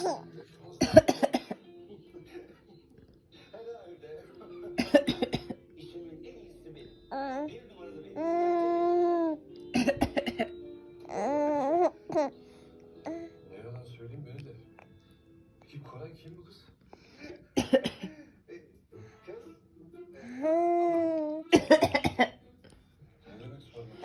Ne yalan söyleyeyim beni de. Peki Koray kim bu kız? Ne demek sormak?